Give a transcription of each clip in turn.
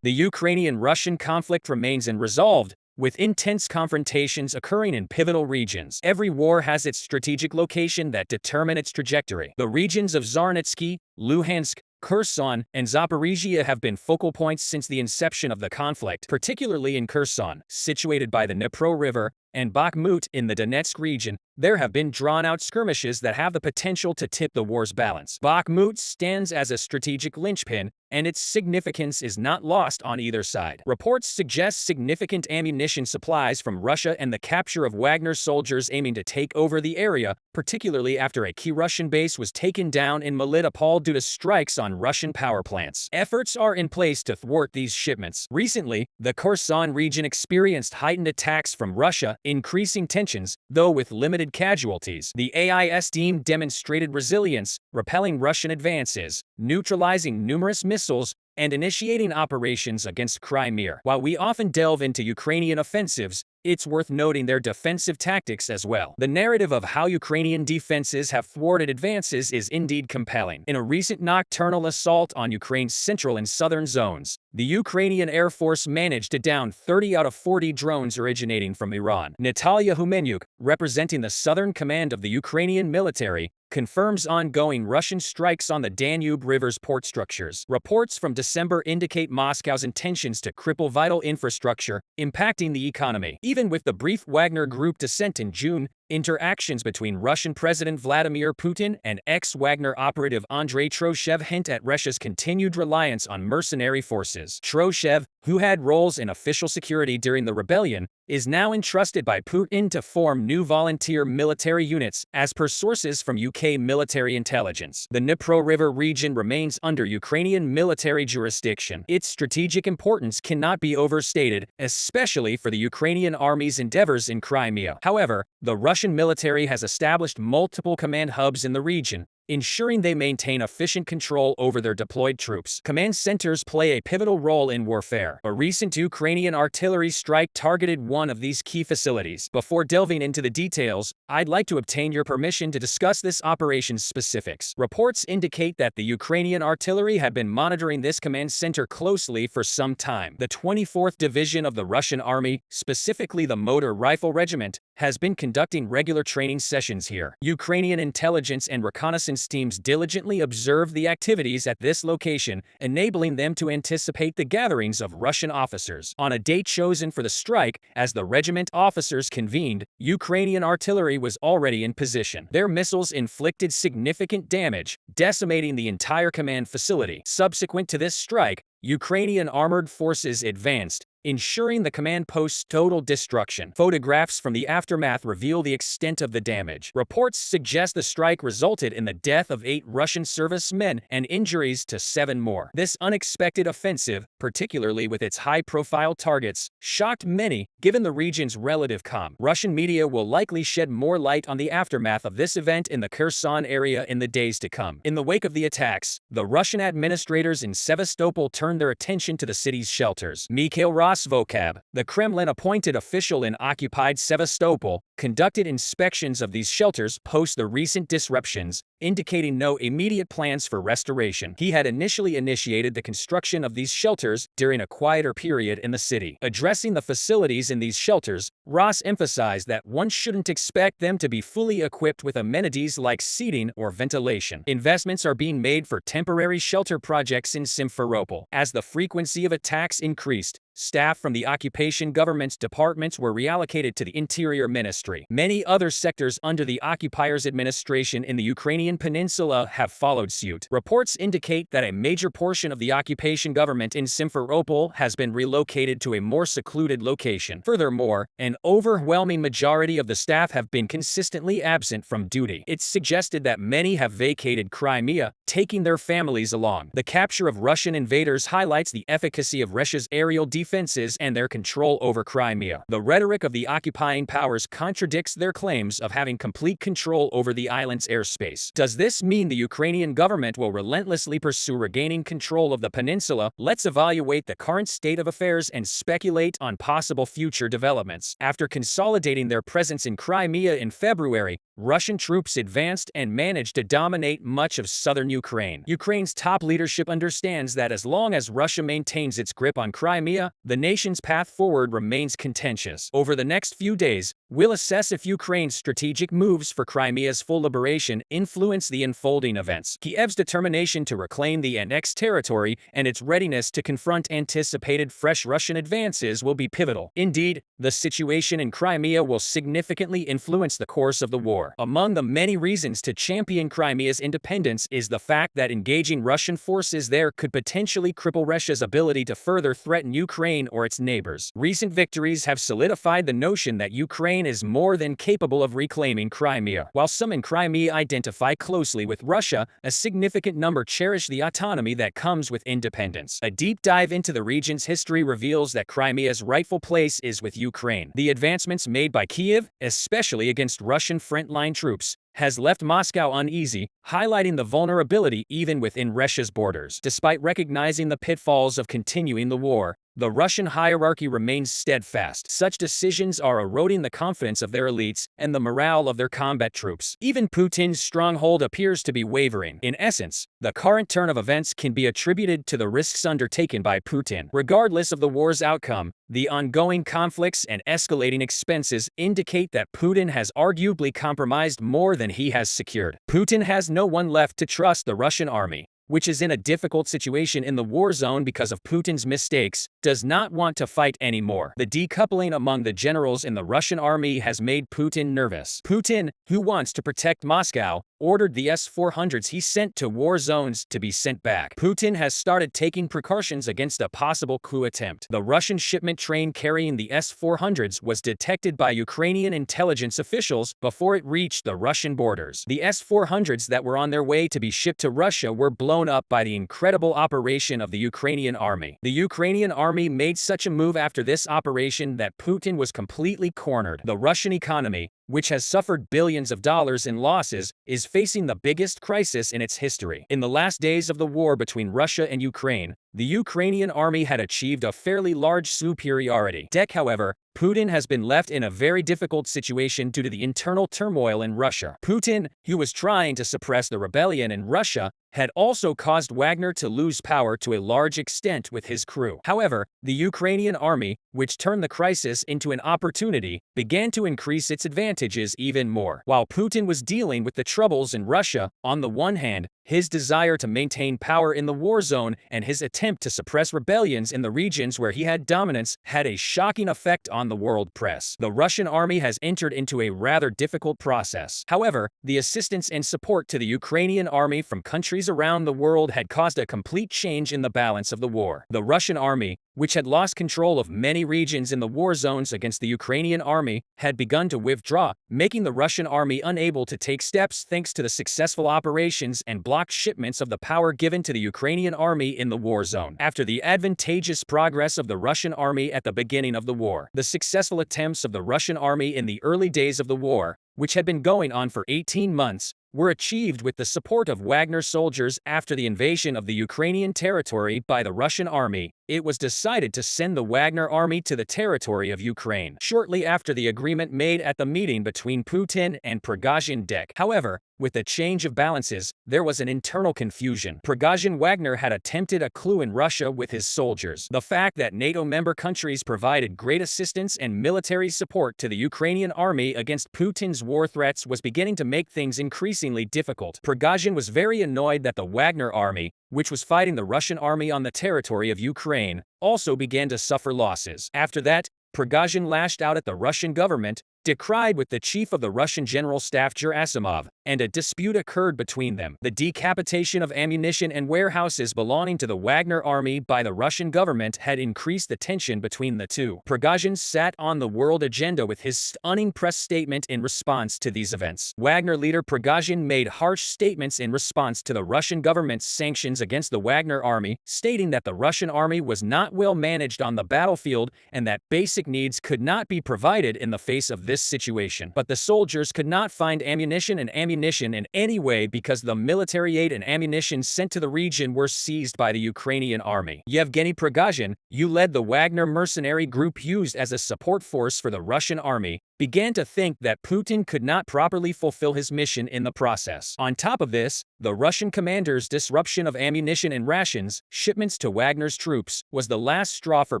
The Ukrainian-Russian conflict remains unresolved, with intense confrontations occurring in pivotal regions. Every war has its strategic location that determine its trajectory. The regions of Zarnitsky, Luhansk, Kherson, and Zaporizhia have been focal points since the inception of the conflict, particularly in Kherson, situated by the Dnipro River, and Bakhmut in the Donetsk region. There have been drawn-out skirmishes that have the potential to tip the war's balance. Bakhmut stands as a strategic linchpin, and its significance is not lost on either side. Reports suggest significant ammunition supplies from Russia and the capture of Wagner soldiers aiming to take over the area, particularly after a key Russian base was taken down in Melitopol due to strikes on Russian power plants. Efforts are in place to thwart these shipments. Recently, the Kherson region experienced heightened attacks from Russia, increasing tensions, though with limited casualties. The AIS team demonstrated resilience, repelling Russian advances, neutralizing numerous missiles, and initiating operations against Crimea. While we often delve into Ukrainian offensives, it's worth noting their defensive tactics as well. The narrative of how Ukrainian defenses have thwarted advances is indeed compelling. In a recent nocturnal assault on Ukraine's central and southern zones, the Ukrainian Air Force managed to down 30 out of 40 drones originating from Iran. Natalia Humenyuk, representing the Southern Command of the Ukrainian military, confirms ongoing Russian strikes on the Danube River's port structures. Reports from December indicate Moscow's intentions to cripple vital infrastructure, impacting the economy. Even with the brief Wagner Group descent in June, interactions between Russian President Vladimir Putin and ex-Wagner operative Andrei Troshev hint at Russia's continued reliance on mercenary forces. Troshev, who had roles in official security during the rebellion, is now entrusted by Putin to form new volunteer military units, as per sources from UK military intelligence. The Dnipro River region remains under Ukrainian military jurisdiction. Its strategic importance cannot be overstated, especially for the Ukrainian army's endeavors in Crimea. However, the Russian military has established multiple command hubs in the region, ensuring they maintain efficient control over their deployed troops. Command centers play a pivotal role in warfare. A recent Ukrainian artillery strike targeted one of these key facilities. Before delving into the details, I'd like to obtain your permission to discuss this operation's specifics. Reports indicate that the Ukrainian artillery had been monitoring this command center closely for some time. The 24th Division of the Russian Army, specifically the Motor Rifle Regiment, has been conducting regular training sessions here. Ukrainian intelligence and reconnaissance teams diligently observe the activities at this location, enabling them to anticipate the gatherings of Russian officers. On a date chosen for the strike, as the regiment officers convened, Ukrainian artillery was already in position. Their missiles inflicted significant damage, decimating the entire command facility. Subsequent to this strike, Ukrainian armored forces advanced, ensuring the command post's total destruction. Photographs from the aftermath reveal the extent of the damage. Reports suggest the strike resulted in the death of 8 Russian servicemen and injuries to 7 more. This unexpected offensive, particularly with its high-profile targets, shocked many, given the region's relative calm. Russian media will likely shed more light on the aftermath of this event in the Kherson area in the days to come. In the wake of the attacks, the Russian administrators in Sevastopol turned their attention to the city's shelters. Mikhail Rosvokab, the Kremlin-appointed official in occupied Sevastopol, conducted inspections of these shelters post the recent disruptions, indicating no immediate plans for restoration. He had initially initiated the construction of these shelters during a quieter period in the city. Addressing the facilities in these shelters, Ross emphasized that one shouldn't expect them to be fully equipped with amenities like seating or ventilation. Investments are being made for temporary shelter projects in Simferopol. As the frequency of attacks increased, staff from the occupation government's departments were reallocated to the Interior Ministry. Many other sectors under the occupiers' administration in the Ukrainian peninsula have followed suit. Reports indicate that a major portion of the occupation government in Simferopol has been relocated to a more secluded location. Furthermore, an overwhelming majority of the staff have been consistently absent from duty. It's suggested that many have vacated Crimea, taking their families along. The capture of Russian invaders highlights the efficacy of Russia's aerial defenses and their control over Crimea. The rhetoric of the occupying powers contradicts their claims of having complete control over the island's airspace. Does this mean the Ukrainian government will relentlessly pursue regaining control of the peninsula? Let's evaluate the current state of affairs and speculate on possible future developments. After consolidating their presence in Crimea in February, Russian troops advanced and managed to dominate much of southern Ukraine. Ukraine's top leadership understands that as long as Russia maintains its grip on Crimea, the nation's path forward remains contentious. Over the next few days, we'll assess if Ukraine's strategic moves for Crimea's full liberation influence the unfolding events. Kiev's determination to reclaim the annexed territory and its readiness to confront anticipated fresh Russian advances will be pivotal. Indeed, the situation in Crimea will significantly influence the course of the war. Among the many reasons to champion Crimea's independence is the fact that engaging Russian forces there could potentially cripple Russia's ability to further threaten Ukraine or its neighbors. Recent victories have solidified the notion that Ukraine is more than capable of reclaiming Crimea. While some in Crimea identify closely with Russia, a significant number cherish the autonomy that comes with independence. A deep dive into the region's history reveals that Crimea's rightful place is with Ukraine. The advancements made by Kiev, especially against Russian frontline troops, has left Moscow uneasy, highlighting the vulnerability even within Russia's borders. Despite recognizing the pitfalls of continuing the war, the Russian hierarchy remains steadfast. Such decisions are eroding the confidence of their elites and the morale of their combat troops. Even Putin's stronghold appears to be wavering. In essence, the current turn of events can be attributed to the risks undertaken by Putin. Regardless of the war's outcome, the ongoing conflicts and escalating expenses indicate that Putin has arguably compromised more than he has secured. Putin has no one left to trust the Russian army, which is in a difficult situation in the war zone because of Putin's mistakes, does not want to fight anymore. The decoupling among the generals in the Russian army has made Putin nervous. Putin, who wants to protect Moscow, ordered the S-400s he sent to war zones to be sent back. Putin has started taking precautions against a possible coup attempt. The Russian shipment train carrying the S-400s was detected by Ukrainian intelligence officials before it reached the Russian borders. The S-400s that were on their way to be shipped to Russia were blown up by the incredible operation of the Ukrainian army. The Ukrainian army made such a move after this operation that Putin was completely cornered. The Russian economy, which has suffered billions of dollars in losses, is facing the biggest crisis in its history. In the last days of the war between Russia and Ukraine, the Ukrainian army had achieved a fairly large superiority. However, Putin has been left in a very difficult situation due to the internal turmoil in Russia. Putin, who was trying to suppress the rebellion in Russia, had also caused Wagner to lose power to a large extent with his crew. However, the Ukrainian army, which turned the crisis into an opportunity, began to increase its advantages even more. While Putin was dealing with the troubles in Russia, on the one hand, his desire to maintain power in the war zone and his attempt to suppress rebellions in the regions where he had dominance had a shocking effect on the world press. The Russian army has entered into a rather difficult process. However, the assistance and support to the Ukrainian army from countries around the world had caused a complete change in the balance of the war. The Russian army, which had lost control of many regions in the war zones against the Ukrainian army, had begun to withdraw, making the Russian army unable to take steps thanks to the successful operations and blocked shipments of the power given to the Ukrainian army in the war zone. After the advantageous progress of the Russian army at the beginning of the war, the successful attempts of the Russian army in the early days of the war, which had been going on for 18 months, were achieved with the support of Wagner soldiers. After the invasion of the Ukrainian territory by the Russian army, it was decided to send the Wagner army to the territory of Ukraine. Shortly after the agreement made at the meeting between Putin and Prigozhin. However, with the change of balances, there was an internal confusion. Prigozhin Wagner had attempted a coup in Russia with his soldiers. The fact that NATO member countries provided great assistance and military support to the Ukrainian army against Putin's war threats was beginning to make things increasingly difficult. Prigozhin was very annoyed that the Wagner army, which was fighting the Russian army on the territory of Ukraine, also began to suffer losses. After that, Prigozhin lashed out at the Russian government, decried with the chief of the Russian General Staff Gerasimov, and a dispute occurred between them. The decapitation of ammunition and warehouses belonging to the Wagner army by the Russian government had increased the tension between the two. Prigozhin sat on the world agenda with his stunning press statement in response to these events. Wagner leader Prigozhin made harsh statements in response to the Russian government's sanctions against the Wagner army, stating that the Russian army was not well managed on the battlefield and that basic needs could not be provided in the face of this situation. But the soldiers could not find ammunition in any way because the military aid and ammunition sent to the region were seized by the Ukrainian army. Yevgeny Prigozhin, who led the Wagner mercenary group used as a support force for the Russian army, began to think that Putin could not properly fulfill his mission in the process. On top of this, the Russian commander's disruption of ammunition and rations shipments to Wagner's troops was the last straw for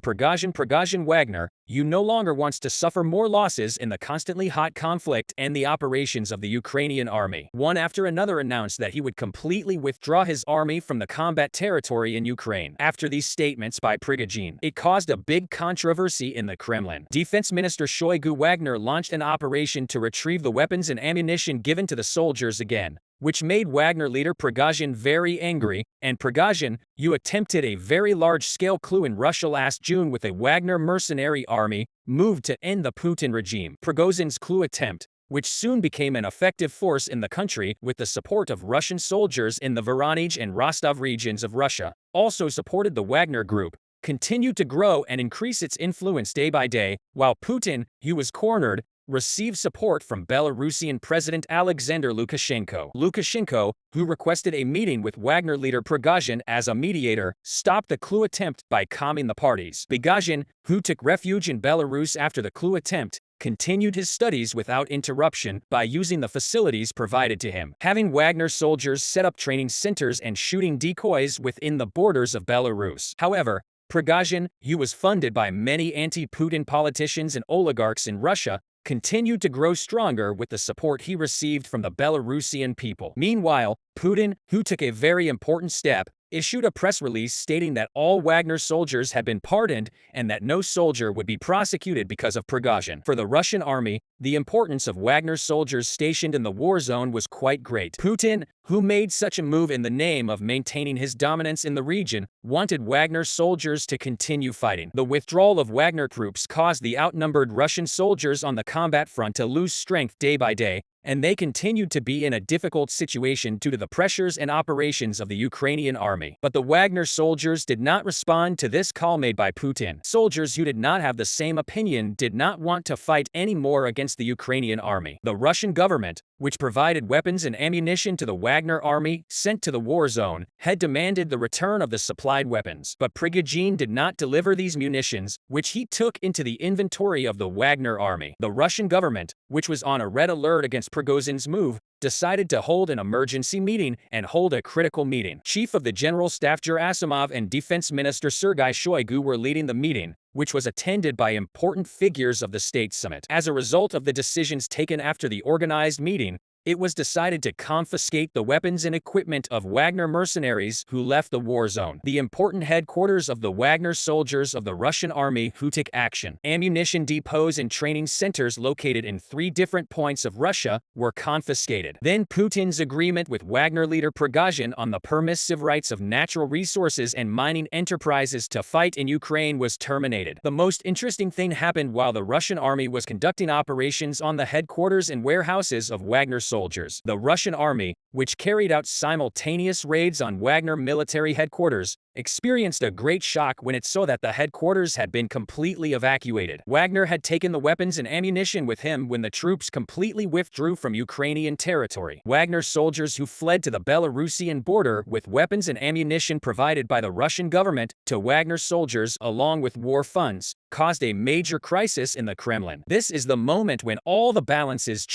Prigozhin. Wagner, you no longer wants to suffer more losses in the constantly hot conflict and the operations of the Ukrainian army. One after another announced that he would completely withdraw his army from the combat territory in Ukraine. After these statements by Prigozhin, it caused a big controversy in the Kremlin. Defense Minister Shoigu Wagner launched an operation to retrieve the weapons and ammunition given to the soldiers again, which made Wagner leader Prigozhin very angry. And Prigozhin, you attempted a very large-scale coup in Russia last June with a Wagner mercenary army moved to end the Putin regime. Prigozhin's coup attempt, which soon became an effective force in the country with the support of Russian soldiers in the Voronezh and Rostov regions of Russia, also supported the Wagner Group, continued to grow and increase its influence day by day, while Putin, who was cornered, received support from Belarusian President Alexander Lukashenko. Lukashenko, who requested a meeting with Wagner leader Prigozhin as a mediator, stopped the coup attempt by calming the parties. Prigozhin, who took refuge in Belarus after the coup attempt, continued his studies without interruption by using the facilities provided to him, having Wagner soldiers set up training centers and shooting decoys within the borders of Belarus. However, Prigozhin, who was funded by many anti-Putin politicians and oligarchs in Russia, continued to grow stronger with the support he received from the Belarusian people. Meanwhile, Putin, who took a very important step, issued a press release stating that all Wagner soldiers had been pardoned and that no soldier would be prosecuted because of Prigozhin. For the Russian army, the importance of Wagner soldiers stationed in the war zone was quite great. Putin, who made such a move in the name of maintaining his dominance in the region, wanted Wagner soldiers to continue fighting. The withdrawal of Wagner troops caused the outnumbered Russian soldiers on the combat front to lose strength day by day, and they continued to be in a difficult situation due to the pressures and operations of the Ukrainian army. But the Wagner soldiers did not respond to this call made by Putin. Soldiers who did not have the same opinion did not want to fight anymore against the Ukrainian army. The Russian government, which provided weapons and ammunition to the Wagner army sent to the war zone, had demanded the return of the supplied weapons. But Prigozhin did not deliver these munitions, which he took into the inventory of the Wagner army. The Russian government, which was on a red alert against Prigozhin's move, decided to hold an emergency meeting and hold a critical meeting. Chief of the General Staff Gerasimov and Defense Minister Sergei Shoigu were leading the meeting, which was attended by important figures of the state summit. As a result of the decisions taken after the organized meeting, it was decided to confiscate the weapons and equipment of Wagner mercenaries who left the war zone. The important headquarters of the Wagner soldiers of the Russian army who took action, ammunition depots and training centers located in 3 different points of Russia, were confiscated. Then Putin's agreement with Wagner leader Prigozhin on the permissive rights of natural resources and mining enterprises to fight in Ukraine was terminated. The most interesting thing happened while the Russian army was conducting operations on the headquarters and warehouses of Wagner soldiers. The Russian army, which carried out simultaneous raids on Wagner military headquarters, experienced a great shock when it saw that the headquarters had been completely evacuated. Wagner had taken the weapons and ammunition with him when the troops completely withdrew from Ukrainian territory. Wagner soldiers who fled to the Belarusian border with weapons and ammunition provided by the Russian government to Wagner soldiers along with war funds caused a major crisis in the Kremlin. This is the moment when all the balances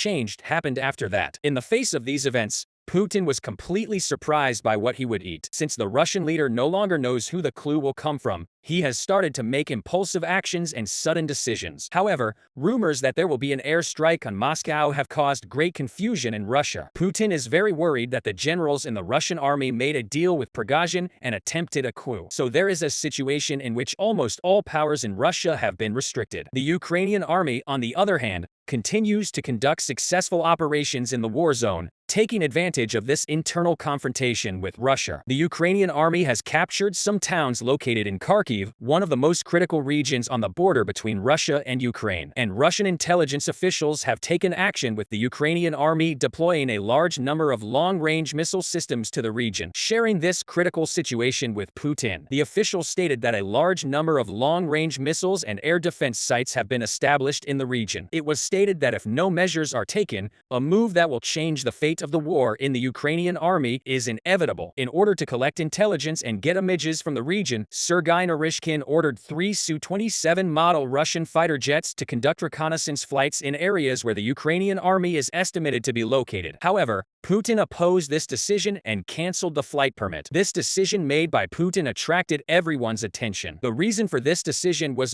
happened after that. In the face of these events, Putin was completely surprised by what he would eat. Since the Russian leader no longer knows who the clue will come from, he has started to make impulsive actions and sudden decisions. However, rumors that there will be an airstrike on Moscow have caused great confusion in Russia. Putin is very worried that the generals in the Russian army made a deal with Prigozhin and attempted a coup. So there is a situation in which almost all powers in Russia have been restricted. The Ukrainian army, on the other hand, continues to conduct successful operations in the war zone, taking advantage of this internal confrontation with Russia. The Ukrainian army has captured some towns located in Kharkiv, one of the most critical regions on the border between Russia and Ukraine. And Russian intelligence officials have taken action with the Ukrainian army deploying a large number of long-range missile systems to the region, sharing this critical situation with Putin. The officials stated that a large number of long-range missiles and air defense sites have been established in the region. It was stated stated that if no measures are taken, a move that will change the fate of the war in the Ukrainian army is inevitable. In order to collect intelligence and get images from the region, Sergei Naryshkin ordered 3 Su-27 model Russian fighter jets to conduct reconnaissance flights in areas where the Ukrainian army is estimated to be located. However, Putin opposed this decision and canceled the flight permit. This decision made by Putin attracted everyone's attention. The reason for this decision was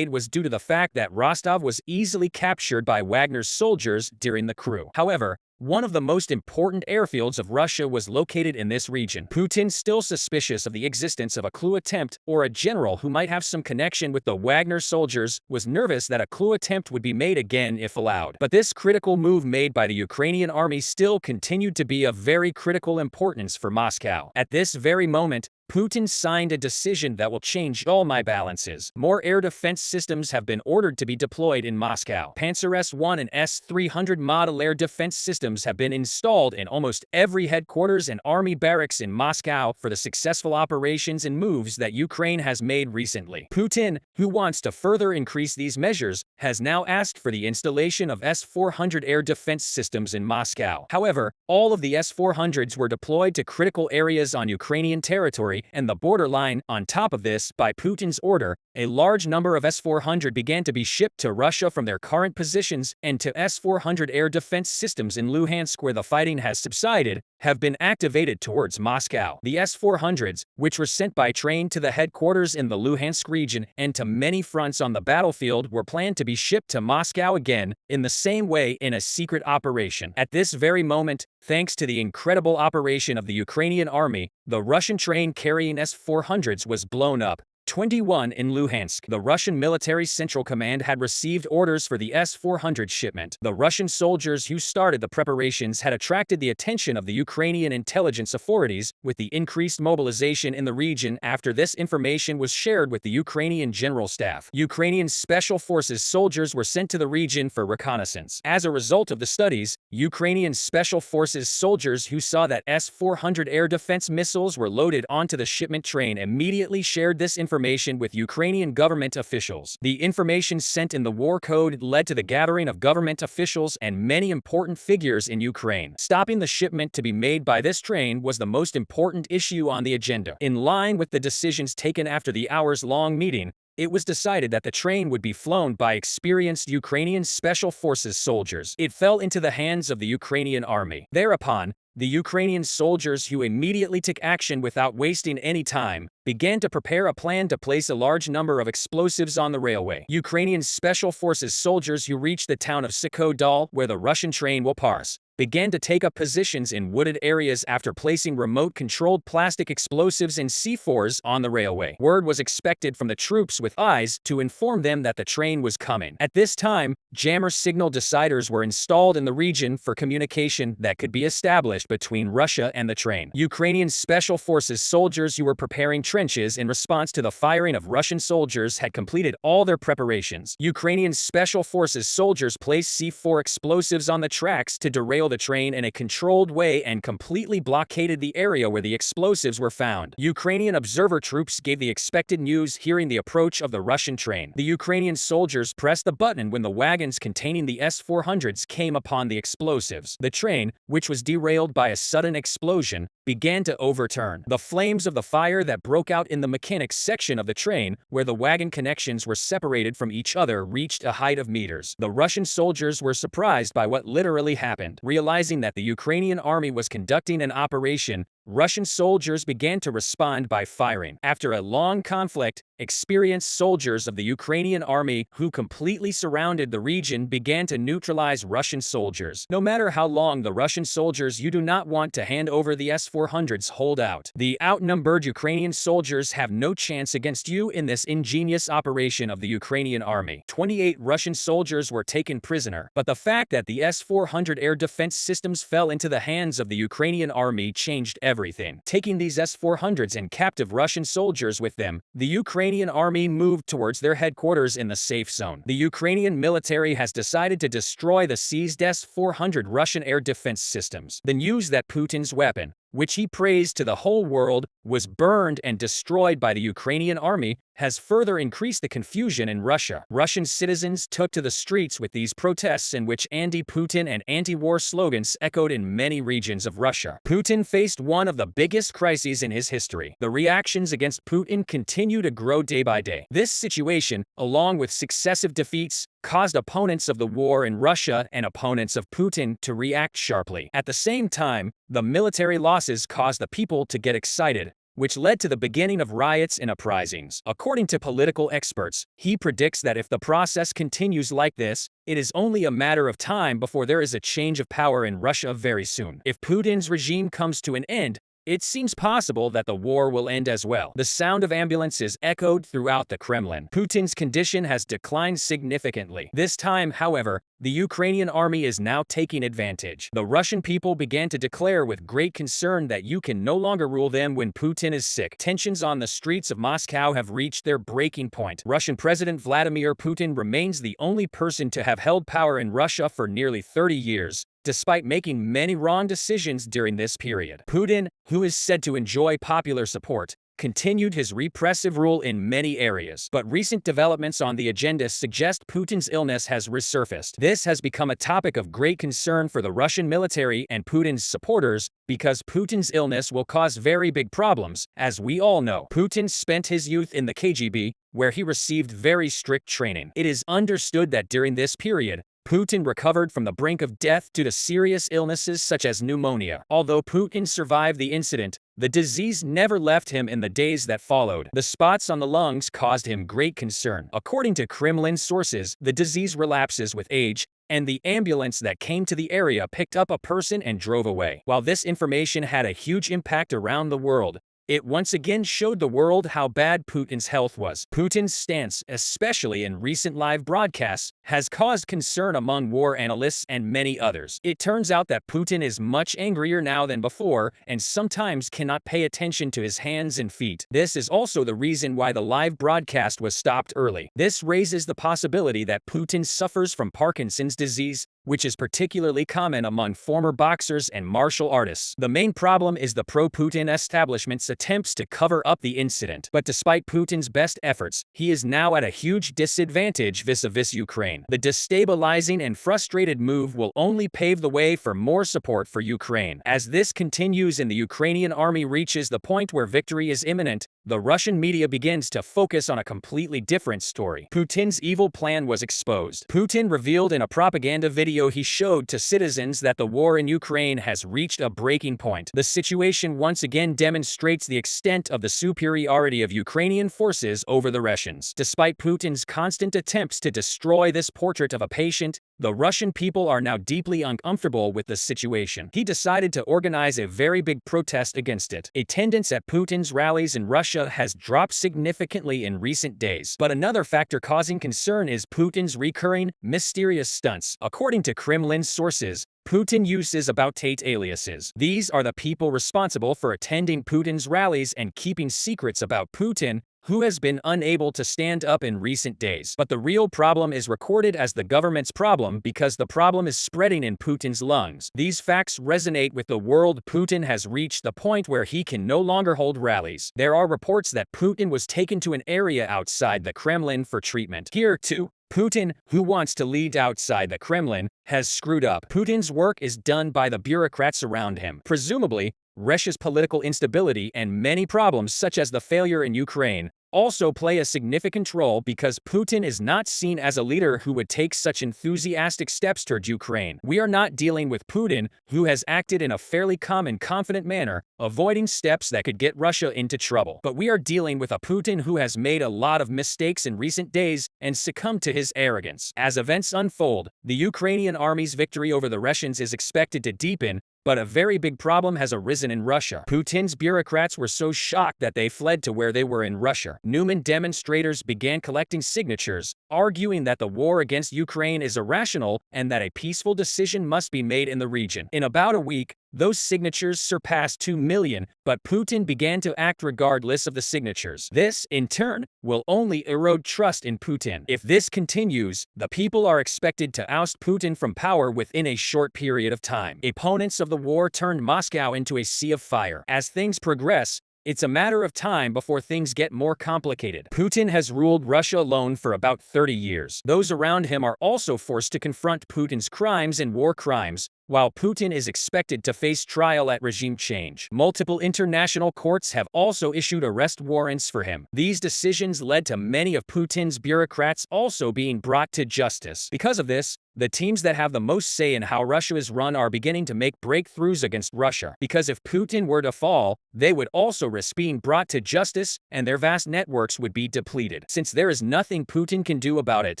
due to the fact that Rostov was easily captured by Wagner's soldiers during the coup. However, one of the most important airfields of Russia was located in this region. Putin, still suspicious of the existence of a coup attempt or a general who might have some connection with the Wagner soldiers, was nervous that a coup attempt would be made again if allowed. But this critical move made by the Ukrainian army still continued to be of very critical importance for Moscow. At this very moment, Putin signed a decision that will change all my balances. More air defense systems have been ordered to be deployed in Moscow. Panzer S-1 and S-300 model air defense systems have been installed in almost every headquarters and army barracks in Moscow for the successful operations and moves that Ukraine has made recently. Putin, who wants to further increase these measures, has now asked for the installation of S-400 air defense systems in Moscow. However, all of the S-400s were deployed to critical areas on Ukrainian territory and the borderline. On top of this, by Putin's order, a large number of S-400 began to be shipped to Russia from their current positions, and to S-400 air defense systems in Luhansk, where the fighting has subsided, have been activated towards Moscow. The S-400s, which were sent by train to the headquarters in the Luhansk region and to many fronts on the battlefield, were planned to be shipped to Moscow again, in the same way, in a secret operation. At this very moment, thanks to the incredible operation of the Ukrainian army, the Russian train carrying S-400s was blown up. 21 in Luhansk. The Russian Military Central Command had received orders for the S-400 shipment. The Russian soldiers who started the preparations had attracted the attention of the Ukrainian intelligence authorities, with the increased mobilization in the region after this information was shared with the Ukrainian General Staff. Ukrainian Special Forces soldiers were sent to the region for reconnaissance. As a result of the studies, Ukrainian Special Forces soldiers who saw that S-400 air defense missiles were loaded onto the shipment train immediately shared this information with Ukrainian government officials. The information sent in the war code led to the gathering of government officials and many important figures in Ukraine. Stopping the shipment to be made by this train was the most important issue on the agenda. In line with the decisions taken after the hours-long meeting, it was decided that the train would be flown by experienced Ukrainian Special Forces soldiers. It fell into the hands of the Ukrainian army. Thereupon, the Ukrainian soldiers, who immediately took action without wasting any time, began to prepare a plan to place a large number of explosives on the railway. Ukrainian Special Forces soldiers who reached the town of Sukodol, where the Russian train will pass, began to take up positions in wooded areas after placing remote-controlled plastic explosives and C4s on the railway. Word was expected from the troops with eyes to inform them that the train was coming. At this time, jammer signal deciders were installed in the region for communication that could be established between Russia and the train. Ukrainian Special Forces soldiers who were preparing trenches in response to the firing of Russian soldiers had completed all their preparations. Ukrainian Special Forces soldiers placed C4 explosives on the tracks to derail the train in a controlled way and completely blockaded the area where the explosives were found. Ukrainian observer troops gave the expected news hearing the approach of the Russian train. The Ukrainian soldiers pressed the button when the wagons containing the S-400s came upon the explosives. The train, which was derailed by a sudden explosion, began to overturn. The flames of the fire that broke out in the mechanics section of the train, where the wagon connections were separated from each other, reached a height of meters. The Russian soldiers were surprised by what literally happened. Realizing that the Ukrainian army was conducting an operation, Russian soldiers began to respond by firing. After a long conflict, experienced soldiers of the Ukrainian army who completely surrounded the region began to neutralize Russian soldiers. No matter how long the Russian soldiers you do not want to hand over the S-400s hold out. The outnumbered Ukrainian soldiers have no chance against you in this ingenious operation of the Ukrainian army. 28 Russian soldiers were taken prisoner, but the fact that the S-400 air defense systems fell into the hands of the Ukrainian army changed everything. Taking these S-400s and captive Russian soldiers with them, the Ukrainian army moved towards their headquarters in the safe zone. The Ukrainian military has decided to destroy the seized S-400 Russian air defense systems. The news that Putin's weapon, which he praised to the whole world, was burned and destroyed by the Ukrainian army, has further increased the confusion in Russia. Russian citizens took to the streets with these protests in which anti-Putin and anti-war slogans echoed in many regions of Russia. Putin faced one of the biggest crises in his history. The reactions against Putin continue to grow day by day. This situation, along with successive defeats, caused opponents of the war in Russia and opponents of Putin to react sharply. At the same time, the military losses caused the people to get excited, which led to the beginning of riots and uprisings. According to political experts, he predicts that if the process continues like this, it is only a matter of time before there is a change of power in Russia very soon. If Putin's regime comes to an end, it seems possible that the war will end as well. The sound of ambulances echoed throughout the Kremlin. Putin's condition has declined significantly. This time, however, the Ukrainian army is now taking advantage. The Russian people began to declare with great concern that you can no longer rule them when Putin is sick. Tensions on the streets of Moscow have reached their breaking point. Russian President Vladimir Putin remains the only person to have held power in Russia for nearly 30 years. Despite making many wrong decisions during this period. Putin, who is said to enjoy popular support, continued his repressive rule in many areas. But recent developments on the agenda suggest Putin's illness has resurfaced. This has become a topic of great concern for the Russian military and Putin's supporters, because Putin's illness will cause very big problems. As we all know, Putin spent his youth in the KGB, where he received very strict training. It is understood that during this period, Putin recovered from the brink of death due to serious illnesses such as pneumonia. Although Putin survived the incident, the disease never left him in the days that followed. The spots on the lungs caused him great concern. According to Kremlin sources, the disease relapses with age, and the ambulance that came to the area picked up a person and drove away. While this information had a huge impact around the world, it once again showed the world how bad Putin's health was. Putin's stance, especially in recent live broadcasts, has caused concern among war analysts and many others. It turns out that Putin is much angrier now than before and sometimes cannot pay attention to his hands and feet. This is also the reason why the live broadcast was stopped early. This raises the possibility that Putin suffers from Parkinson's disease, which is particularly common among former boxers and martial artists. The main problem is the pro-Putin establishment's attempts to cover up the incident. But despite Putin's best efforts, he is now at a huge disadvantage vis-a-vis Ukraine. The destabilizing and frustrated move will only pave the way for more support for Ukraine. As this continues and the Ukrainian army reaches the point where victory is imminent, the Russian media begins to focus on a completely different story. Putin's evil plan was exposed. Putin revealed in a propaganda video he showed to citizens that the war in Ukraine has reached a breaking point. The situation once again demonstrates the extent of the superiority of Ukrainian forces over the Russians. Despite Putin's constant attempts to destroy this portrait of a patient, the Russian people are now deeply uncomfortable with the situation. He decided to organize a very big protest against it. Attendance at Putin's rallies in Russia has dropped significantly in recent days. But another factor causing concern is Putin's recurring, mysterious stunts. According to Kremlin sources, Putin uses about-8 aliases. These are the people responsible for attending Putin's rallies and keeping secrets about Putin, who has been unable to stand up in recent days. But the real problem is recorded as the government's problem because the problem is spreading in Putin's lungs. These facts resonate with the world. Putin has reached the point where he can no longer hold rallies. There are reports that Putin was taken to an area outside the Kremlin for treatment. Here, too, Putin, who wants to lead outside the Kremlin, has screwed up. Putin's work is done by the bureaucrats around him. Presumably, Russia's political instability and many problems such as the failure in Ukraine also play a significant role because Putin is not seen as a leader who would take such enthusiastic steps toward Ukraine. We are not dealing with Putin, who has acted in a fairly calm and confident manner, avoiding steps that could get Russia into trouble. But we are dealing with a Putin who has made a lot of mistakes in recent days and succumbed to his arrogance. As events unfold, the Ukrainian army's victory over the Russians is expected to deepen, but a very big problem has arisen in Russia. Putin's bureaucrats were so shocked that they fled to where they were in Russia. Numan demonstrators began collecting signatures, arguing that the war against Ukraine is irrational and that a peaceful decision must be made in the region. In about a week, those signatures surpassed 2 million, but Putin began to act regardless of the signatures. This, in turn, will only erode trust in Putin. If this continues, the people are expected to oust Putin from power within a short period of time. Opponents of the war turned Moscow into a sea of fire. As things progress, It's a matter of time before things get more complicated. Putin has ruled Russia alone for about 30 years. Those around him are also forced to confront Putin's crimes and war crimes, while Putin is expected to face trial at regime change. Multiple international courts have also issued arrest warrants for him. These decisions led to many of Putin's bureaucrats also being brought to justice. Because of this, the teams that have the most say in how Russia is run are beginning to make breakthroughs against Russia. Because if Putin were to fall, they would also risk being brought to justice, and their vast networks would be depleted. Since there is nothing Putin can do about it,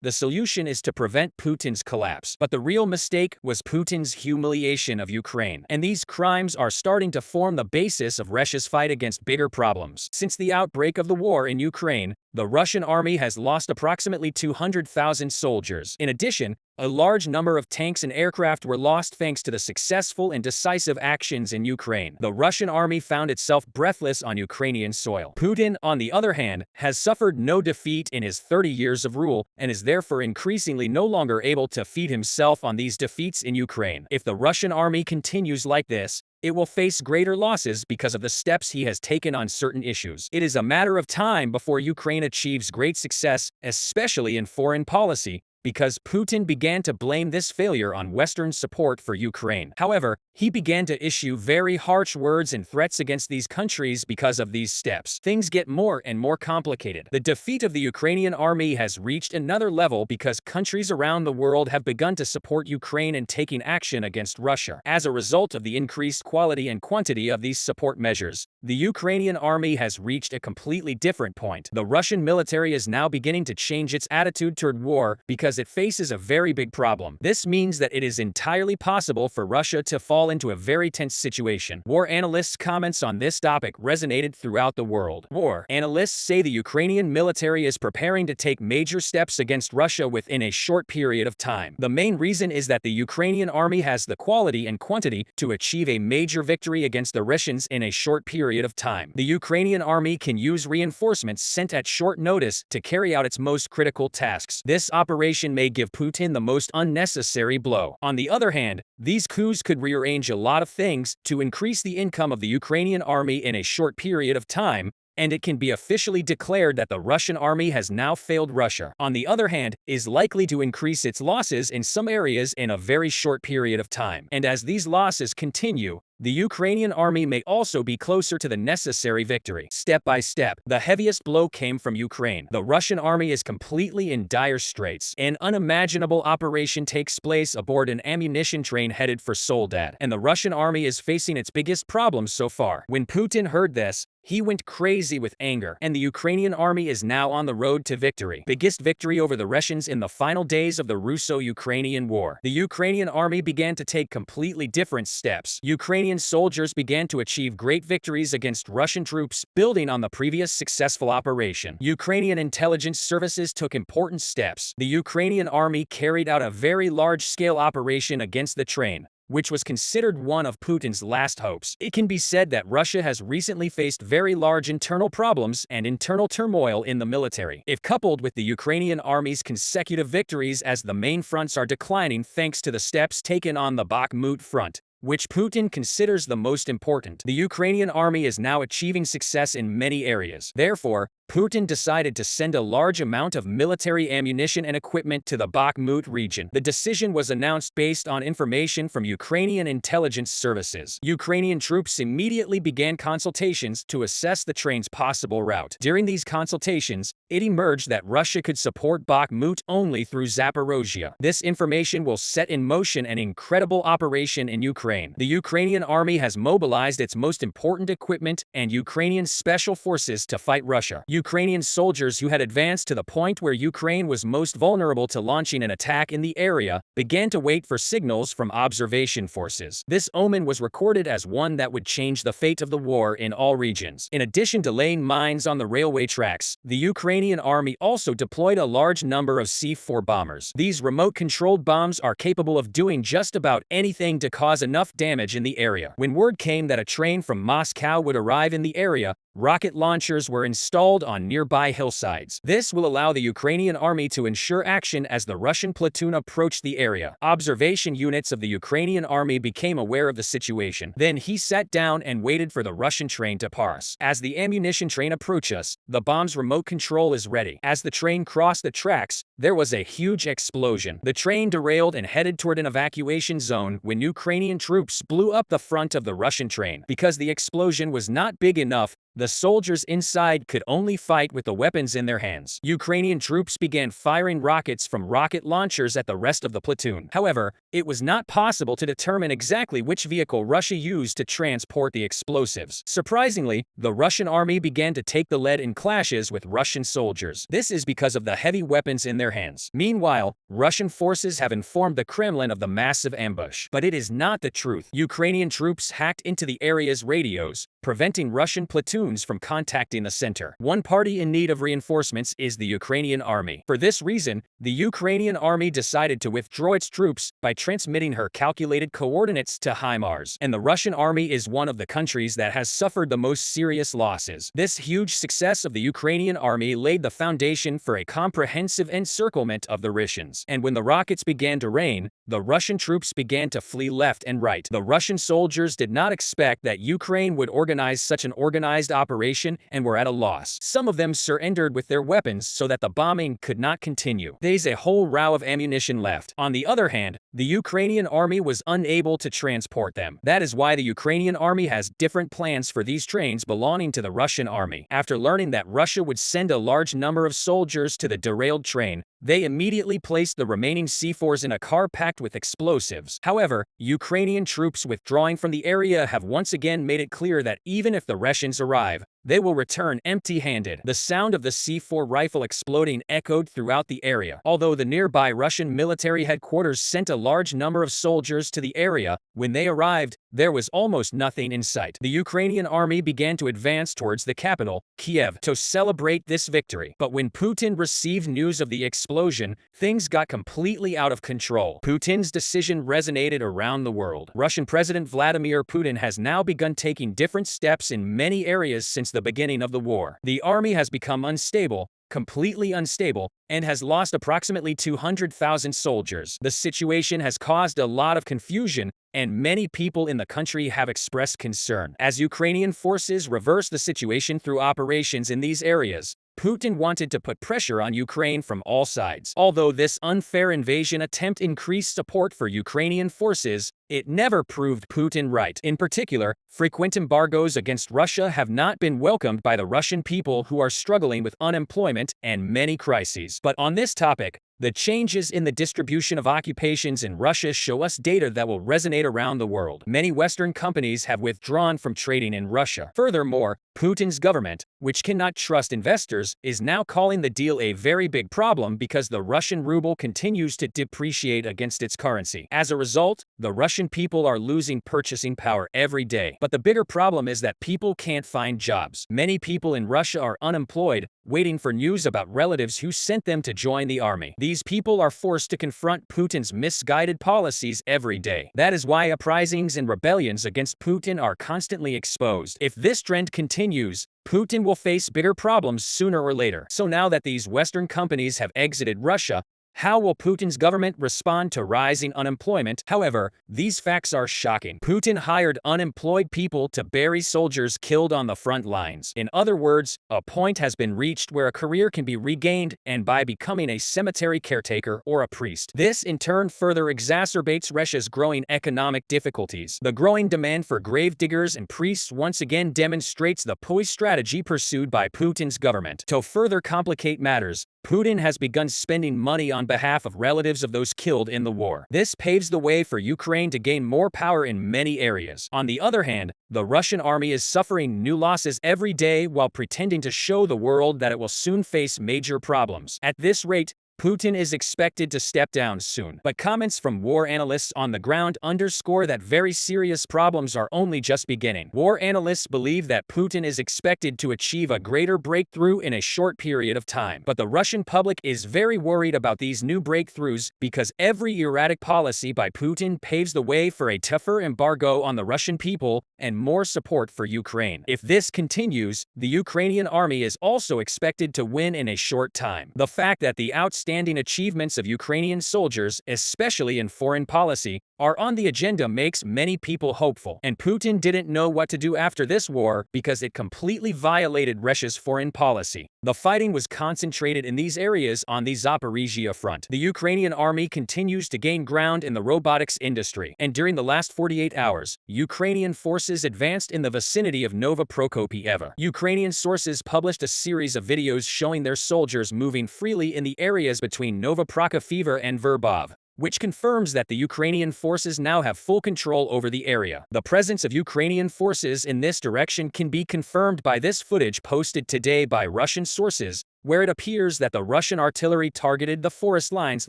the solution is to prevent Putin's collapse. But the real mistake was Putin's humiliation of Ukraine. And these crimes are starting to form the basis of Russia's fight against bigger problems. Since the outbreak of the war in Ukraine, the Russian army has lost approximately 200,000 soldiers. In addition, a large number of tanks and aircraft were lost thanks to the successful and decisive actions in Ukraine. The Russian army found itself breathless on Ukrainian soil. Putin, on the other hand, has suffered no defeat in his 30 years of rule and is therefore increasingly no longer able to feed himself on these defeats in Ukraine. If the Russian army continues like this, it will face greater losses because of the steps he has taken on certain issues. It is a matter of time before Ukraine achieves great success, especially in foreign policy, because Putin began to blame this failure on Western support for Ukraine. However, he began to issue very harsh words and threats against these countries because of these steps. Things get more and more complicated. The defeat of the Ukrainian army has reached another level because countries around the world have begun to support Ukraine and taking action against Russia. As a result of the increased quality and quantity of these support measures, the Ukrainian army has reached a completely different point. The Russian military is now beginning to change its attitude toward war because it faces a very big problem. This means that it is entirely possible for Russia to fall into a very tense situation. War analysts' comments on this topic resonated throughout the world. War analysts say the Ukrainian military is preparing to take major steps against Russia within a short period of time. The main reason is that the Ukrainian army has the quality and quantity to achieve a major victory against the Russians in a short period of time. The Ukrainian army can use reinforcements sent at short notice to carry out its most critical tasks. This operation may give Putin the most unnecessary blow. On the other hand, these coups could rearrange a lot of things to increase the income of the Ukrainian army in a short period of time, and it can be officially declared that the Russian army has now failed Russia. On the other hand, is likely to increase its losses in some areas in a very short period of time. And as these losses continue, the Ukrainian army may also be closer to the necessary victory. Step by step, the heaviest blow came from Ukraine. The Russian army is completely in dire straits. An unimaginable operation takes place aboard an ammunition train headed for Soledad, and the Russian army is facing its biggest problem so far. When Putin heard this, he went crazy with anger, and the Ukrainian army is now on the road to victory. Biggest victory over the Russians in the final days of the Russo-Ukrainian War. The Ukrainian army began to take completely different steps. Ukrainian soldiers began to achieve great victories against Russian troops, building on the previous successful operation. Ukrainian intelligence services took important steps. The Ukrainian army carried out a very large-scale operation against the train, which was considered one of Putin's last hopes. It can be said that Russia has recently faced very large internal problems and internal turmoil in the military. If coupled with the Ukrainian army's consecutive victories as the main fronts are declining thanks to the steps taken on the Bakhmut front, which Putin considers the most important, the Ukrainian army is now achieving success in many areas. Therefore, Putin decided to send a large amount of military ammunition and equipment to the Bakhmut region. The decision was announced based on information from Ukrainian intelligence services. Ukrainian troops immediately began consultations to assess the train's possible route. During these consultations, it emerged that Russia could support Bakhmut only through Zaporozhye. This information will set in motion an incredible operation in Ukraine. The Ukrainian army has mobilized its most important equipment and Ukrainian special forces to fight Russia. Ukrainian soldiers who had advanced to the point where Ukraine was most vulnerable to launching an attack in the area began to wait for signals from observation forces. This omen was recorded as one that would change the fate of the war in all regions. In addition to laying mines on the railway tracks, the Ukrainian army also deployed a large number of C-4 bombers. These remote-controlled bombs are capable of doing just about anything to cause enough damage in the area. When word came that a train from Moscow would arrive in the area, rocket launchers were installed on nearby hillsides. This will allow the Ukrainian army to ensure action as the Russian platoon approached the area. Observation units of the Ukrainian army became aware of the situation. Then he sat down and waited for the Russian train to pass. As the ammunition train approaches, the bomb's remote control is ready. As the train crossed the tracks, there was a huge explosion. The train derailed and headed toward an evacuation zone when Ukrainian troops blew up the front of the Russian train. Because the explosion was not big enough, the soldiers inside could only fight with the weapons in their hands. Ukrainian troops began firing rockets from rocket launchers at the rest of the platoon. However, it was not possible to determine exactly which vehicle Russia used to transport the explosives. Surprisingly, the Russian army began to take the lead in clashes with Russian soldiers. This is because of the heavy weapons in their hands. Meanwhile, Russian forces have informed the Kremlin of the massive ambush. But it is not the truth. Ukrainian troops hacked into the area's radios, preventing Russian platoons from contacting the center. One party in need of reinforcements is the Ukrainian army. For this reason, the Ukrainian army decided to withdraw its troops by transmitting her calculated coordinates to HIMARS, and the Russian army is one of the countries that has suffered the most serious losses. This huge success of the Ukrainian army laid the foundation for a comprehensive encirclement of the Russians, and when the rockets began to rain, the Russian troops began to flee left and right. The Russian soldiers did not expect that Ukraine would organize such an organized operation and were at a loss. Some of them surrendered with their weapons so that the bombing could not continue. There's a whole row of ammunition left. On the other hand, the Ukrainian army was unable to transport them. That is why the Ukrainian army has different plans for these trains belonging to the Russian army. After learning that Russia would send a large number of soldiers to the derailed train, they immediately placed the remaining C4s in a car packed with explosives. However, Ukrainian troops withdrawing from the area have once again made it clear that even if the Russians arrive, they will return empty-handed. The sound of the C4 rifle exploding echoed throughout the area. Although the nearby Russian military headquarters sent a large number of soldiers to the area, when they arrived, there was almost nothing in sight. The Ukrainian army began to advance towards the capital, Kiev, to celebrate this victory. But when Putin received news of the explosion, things got completely out of control. Putin's decision resonated around the world. Russian President Vladimir Putin has now begun taking different steps in many areas since the beginning of the war. The army has become unstable, completely unstable, and has lost approximately 200,000 soldiers. The situation has caused a lot of confusion, and many people in the country have expressed concern. As Ukrainian forces reverse the situation through operations in these areas, Putin wanted to put pressure on Ukraine from all sides. Although this unfair invasion attempt increased support for Ukrainian forces, it never proved Putin right. In particular, frequent embargoes against Russia have not been welcomed by the Russian people who are struggling with unemployment and many crises. But on this topic, the changes in the distribution of occupations in Russia show us data that will resonate around the world. Many Western companies have withdrawn from trading in Russia. Furthermore, Putin's government, which cannot trust investors, is now calling the deal a very big problem because the Russian ruble continues to depreciate against its currency. As a result, the Russian people are losing purchasing power every day. But the bigger problem is that people can't find jobs. Many people in Russia are unemployed, waiting for news about relatives who sent them to join the army. These people are forced to confront Putin's misguided policies every day. That is why uprisings and rebellions against Putin are constantly exposed. If this trend continues, Putin will face bigger problems sooner or later. So now that these Western companies have exited Russia, how will Putin's government respond to rising unemployment? However, these facts are shocking. Putin hired unemployed people to bury soldiers killed on the front lines. In other words, a point has been reached where a career can be regained and by becoming a cemetery caretaker or a priest. This in turn further exacerbates Russia's growing economic difficulties. The growing demand for gravediggers and priests once again demonstrates the poised strategy pursued by Putin's government. To further complicate matters, Putin has begun spending money on behalf of relatives of those killed in the war. This paves the way for Ukraine to gain more power in many areas. On the other hand, the Russian army is suffering new losses every day while pretending to show the world that it will soon face major problems. At this rate, Putin is expected to step down soon. But comments from war analysts on the ground underscore that very serious problems are only just beginning. War analysts believe that Putin is expected to achieve a greater breakthrough in a short period of time. But the Russian public is very worried about these new breakthroughs because every erratic policy by Putin paves the way for a tougher embargo on the Russian people and more support for Ukraine. If this continues, the Ukrainian army is also expected to win in a short time. The fact that the outstanding achievements of Ukrainian soldiers, especially in foreign policy, are on the agenda makes many people hopeful. And Putin didn't know what to do after this war because it completely violated Russia's foreign policy. The fighting was concentrated in these areas on the Zaporizhia front. The Ukrainian army continues to gain ground in the robotics industry, and during the last 48 hours, Ukrainian forces advanced in the vicinity of Nova Prokopieva. Ukrainian sources published a series of videos showing their soldiers moving freely in the areas between Nova Prokofieva and Verbov, which confirms that the Ukrainian forces now have full control over the area. The presence of Ukrainian forces in this direction can be confirmed by this footage posted today by Russian sources, where it appears that the Russian artillery targeted the forest lines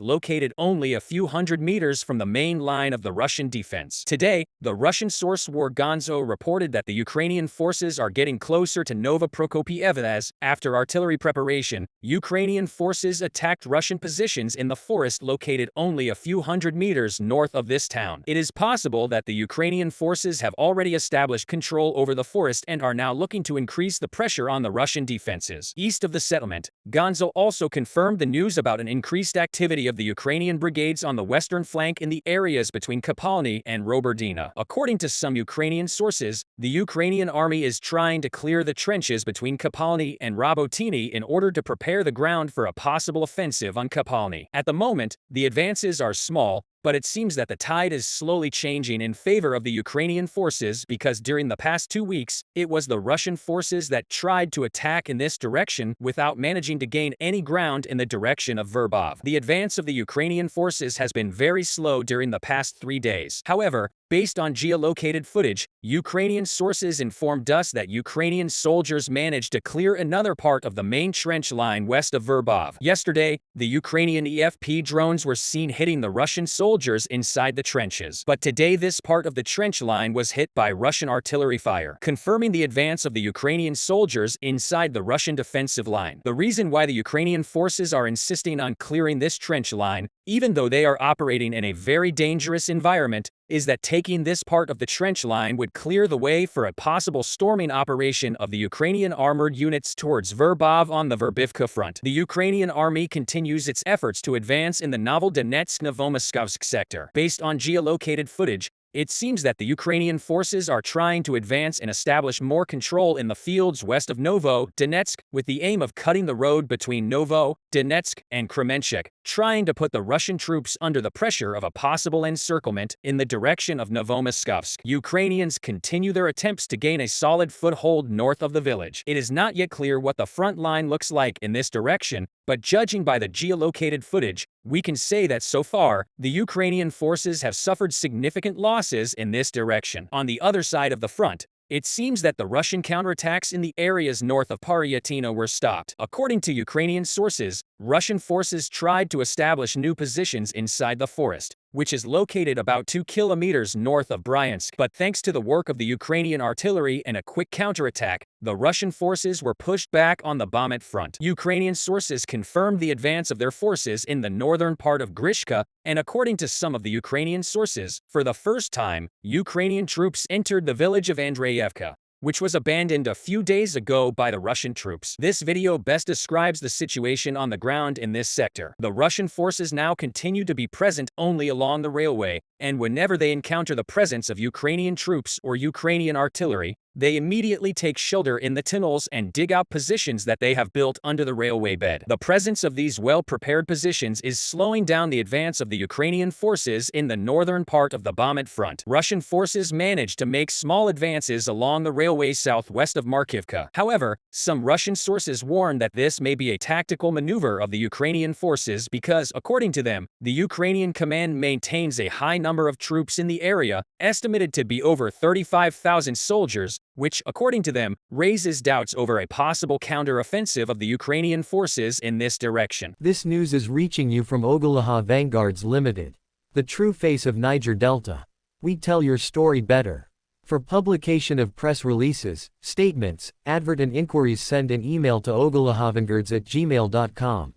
located only a few hundred meters from the main line of the Russian defense. Today, the Russian source War Gonzo reported that the Ukrainian forces are getting closer to Nova Prokopieva as, after artillery preparation, Ukrainian forces attacked Russian positions in the forest located only a few hundred meters north of this town. It is possible that the Ukrainian forces have already established control over the forest and are now looking to increase the pressure on the Russian defenses. East of the settlement, Gonzo also confirmed the news about an increased activity of the Ukrainian brigades on the western flank in the areas between Kapalny and Roberdina. According to some Ukrainian sources, the Ukrainian army is trying to clear the trenches between Kapalny and Robotini in order to prepare the ground for a possible offensive on Kapalny. At the moment, the advances are small, but it seems that the tide is slowly changing in favor of the Ukrainian forces because during the past 2 weeks, it was the Russian forces that tried to attack in this direction without managing to gain any ground in the direction of Verbov. The advance of the Ukrainian forces has been very slow during the past 3 days. However, based on geolocated footage, Ukrainian sources informed us that Ukrainian soldiers managed to clear another part of the main trench line west of Verbov. Yesterday, the Ukrainian EFP drones were seen hitting the Russian soldiers inside the trenches. But today this part of the trench line was hit by Russian artillery fire, confirming the advance of the Ukrainian soldiers inside the Russian defensive line. The reason why the Ukrainian forces are insisting on clearing this trench line, even though they are operating in a very dangerous environment, is that taking this part of the trench line would clear the way for a possible storming operation of the Ukrainian armored units towards Verbov on the Verbivka front. The Ukrainian army continues its efforts to advance in the Novodonetsk-Novomoskovsk sector. Based on geolocated footage, it seems that the Ukrainian forces are trying to advance and establish more control in the fields west of Novo-Donetsk with the aim of cutting the road between Novo-Donetsk and Kremenchuk, trying to put the Russian troops under the pressure of a possible encirclement in the direction of Novomoskovsk. Ukrainians continue their attempts to gain a solid foothold north of the village. It is not yet clear what the front line looks like in this direction, but judging by the geolocated footage, we can say that so far, the Ukrainian forces have suffered significant losses in this direction. On the other side of the front, it seems that the Russian counterattacks in the areas north of Paryatina were stopped. According to Ukrainian sources, Russian forces tried to establish new positions inside the forest, which is located about 2 kilometers north of Bryansk. But thanks to the work of the Ukrainian artillery and a quick counterattack, the Russian forces were pushed back on the Bakhmut front. Ukrainian sources confirmed the advance of their forces in the northern part of Grishka, and according to some of the Ukrainian sources, for the first time, Ukrainian troops entered the village of Andreyevka, which was abandoned a few days ago by the Russian troops. This video best describes the situation on the ground in this sector. The Russian forces now continue to be present only along the railway, and whenever they encounter the presence of Ukrainian troops or Ukrainian artillery, they immediately take shelter in the tunnels and dig out positions that they have built under the railway bed. The presence of these well-prepared positions is slowing down the advance of the Ukrainian forces in the northern part of the Bakhmut front. Russian forces managed to make small advances along the railway southwest of Markivka. However, some Russian sources warn that this may be a tactical maneuver of the Ukrainian forces because, according to them, the Ukrainian command maintains a high number of troops in the area, estimated to be over 35,000 soldiers, which, according to them, raises doubts over a possible counter-offensive of the Ukrainian forces in this direction. This news is reaching you from Ogulagha Vanguards Limited, the true face of Niger Delta. We tell your story better. For publication of press releases, statements, advert and inquiries, send an email to ogulaghavanguards@gmail.com.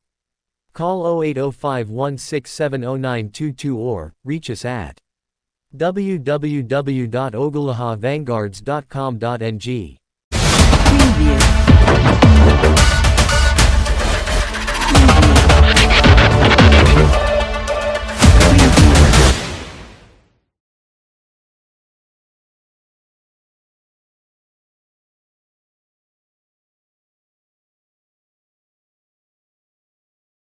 Call 080516700922 or reach us at www.ogulaghavanguards.com.ng.